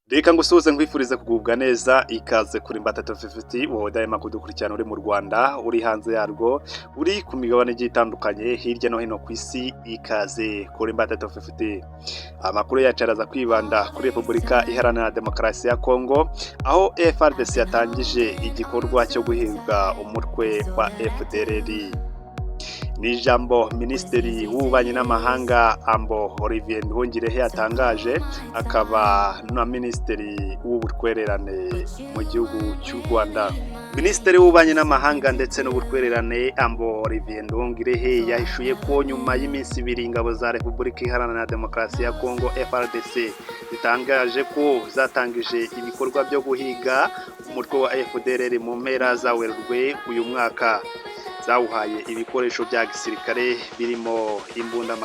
Reka ngusuhuze nkwifurize kugubwa neza ikaze kuri Mbatatu 50 wowe dahema kudukurikirana uri mu Rwanda uri hanze yarwo uri ku migabane igiye itandukanye hirya no hino ku isi ikaze kuri Mbatatu 50. Amakuru yacu araza kwibanda kuri Repubulika Iharanira Demokarasi ya Kongo aho FARDC yatangije igikorwa cyo guhiga umutwe wa FDLR. Ni ijambo Minisitiri w'Ububanyi n'Amahanga Ambo Olivier Nduhungirehe yatangaje, akaba na Minisitiri w'Ubutwererane mu gihugu cy'u Rwanda. Minisitiri w'Ububanyi n'Amahanga ndetse n'Ubutwererane Ambo Olivier Nduhungirehe yahishuye ko nyuma y'iminsi ibiri ingabo za Repubulika Iharanira Demokarasi ya Kongo FARDC zitangaje ko zatangije ibikorwa byo guhiga umutwe wa FDLR mu mpera za Werurwe uyu mwaka. Zawuhaye ibikoresho bya gisirikare birimo imbunda 700.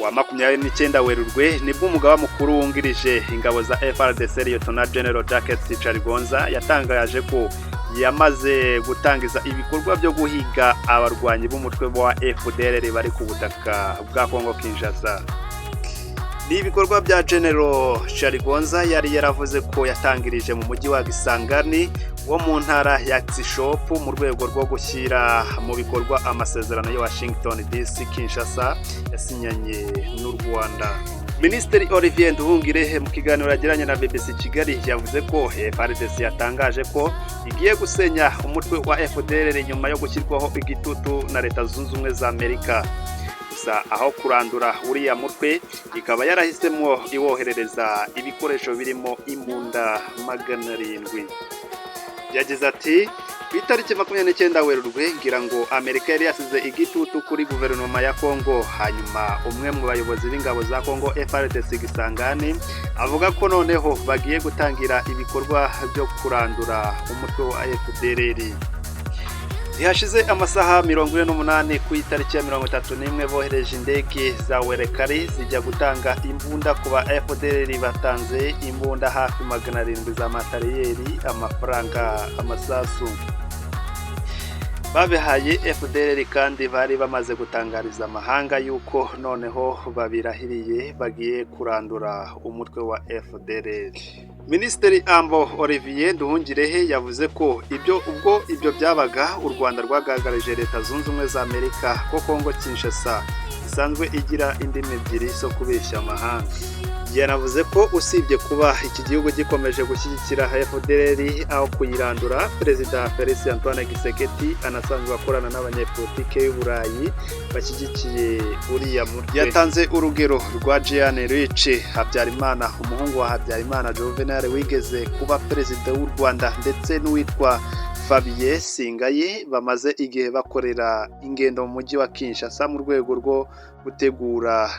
Wa 29 Werurwe nibwo umugaba mukuru wungirije ingabo za FARDC Lieutenant General Jacques Charigonza yatangaje ko yamaze gutangiza ibikorwa byo guhiga abarwanyi b'umutwe wa FDLR bari ku butaka bwa Kongo Kinshasa. Ni ibikorwa bya General Charigonza yari yaravuze ko yatangirije mu mujyi wa Gisangani wo mu ntara ya Tsishop mu rwego rwo gushyira mu bikorwa amasezerano ya Washington DC Kinshasa yasinyanye n'u Rwanda. Minisitiri Olivier Nduhungirehe mu kiganiro yagiranye na BBC Kigali yavuze ko FARDC yatangaje ko igiye gusenya umutwe wa FDLR nyuma yo gushyirwaho igitutu na Leta Zunze Ubumwe za Amerika. Gusa aho kurandura uriya mutwe ikaba yarahisemo iwoherereza ibikoresho birimo imbunda 700. Yagize ati ku itariki 29 Werurwe ngira ngo Amerika yari yasize igitutu kuri guverinoma ya Kongo, hanyuma umwe mu bayobozi b'ingabo za Kongo FARDC Gisangani avuga ko noneho bagiye gutangira ibikorwa byo kurandura umutwe wa FDLR. Yashize amasaha 48 ku itariki ya 31 bohereje indege za Werekari zijya gutanga imbunda kuba FDLR batanze imbunda hafi 700 za materiyeri, amafaranga, amasasu. Babihaye FDLR kandi bari bamaze gutangariza amahanga yuko noneho babirahiriye bagiye kurandura umutwe wa FDLR. Minisitiri Ambo Olivier Nduhungirehe yavuze ko ibyo byabaga u Rwanda rwagaragarije Leta Zunze Ubumwe za Amerika ko Kongo Kinshasa isanzwe igira indimi ebyiri zo kubeshya amahanga. Yanavuze ko usibye kuba iki gihugu gikomeje gushyigikira FDLR aho kuyirandura, Perezida Felix Antoine Tshisekedi anasanzwe akorana n'abanyepolitike y'Uburayi bashyigikiye uriya mutwe. Yatanze urugero rwa Jean Luc Habyarimana, umuhungu wa Habyarimana Juvenal wigeze kuba perezida w'u Rwanda, ndetse n'uwitwa Fabien Singaye bamaze igihe bakorera ingendo mu mujyi wa Kinshasa mu rwego rwo gutegura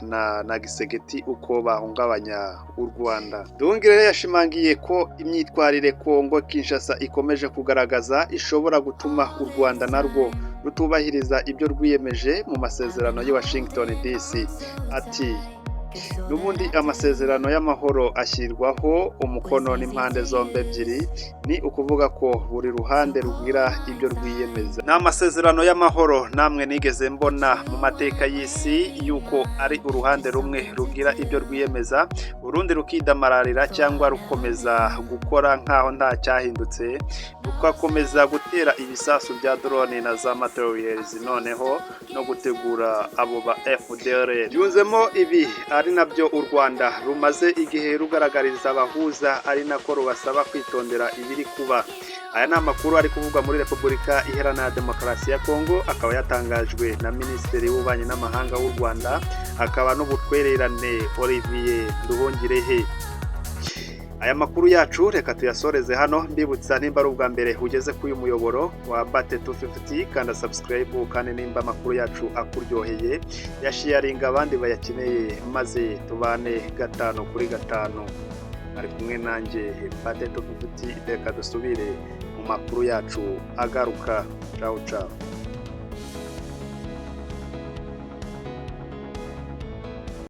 na Gisegeti uko bahungabanya u Rwanda. Nduhungirehe yashimangiye ko imyitwarire Kongo Kinshasa ikomeje kugaragaza ishobora gutuma u Rwanda narwo rutubahiriza ibyo rwiyemeje mu masezerano ya Washington DC. Ati n'ubundi amasezerano y'amahoro ashyirwaho umukono n'impande zombi ebyiri, ni ukuvuga ko buri ruhande rugira ibyo rwiyemeza. Ni amasezerano y'amahoro namwe nigeze mbona mu mateka y'isi yuko ari uruhande rumwe rugira ibyo rwiyemeza, urundi rukidamararira cyangwa rukomeza gukora nkaho nta cyahindutse, rukakomeza gutera ibisasu bya drone na za materials, noneho no gutegura abo ba FDLR. Yunzemo ibi ari nabyo u Rwanda rumaze igihe rugaragariza abahuza, ari nako rubasaba kwitondera ibiri kuba. Aya ni amakuru ari kuvugwa muri Repubulika Iharanira Demokarasi ya Kongo, akaba yatangajwe na Minisitiri w'Ububanyi n'Amahanga w'u Rwanda akaba n'Ubutwererane Olivier Nduhungirehe. Aya makuru yacu reka tuyasoreze hano, mbibutsa nimba ari ubwa mbere ugeze kuri uyu muyoboro wa Mbatatu 50 kandi subscribe, kandi nimba amakuru yacu akuryoheye yasharinga abandi bayakeneye, maze tubane 5 kuri 5. Ari kumwe nanjye Mbatatu 50, reka dusubire mu makuru yacu agaruka. Ciao ciao.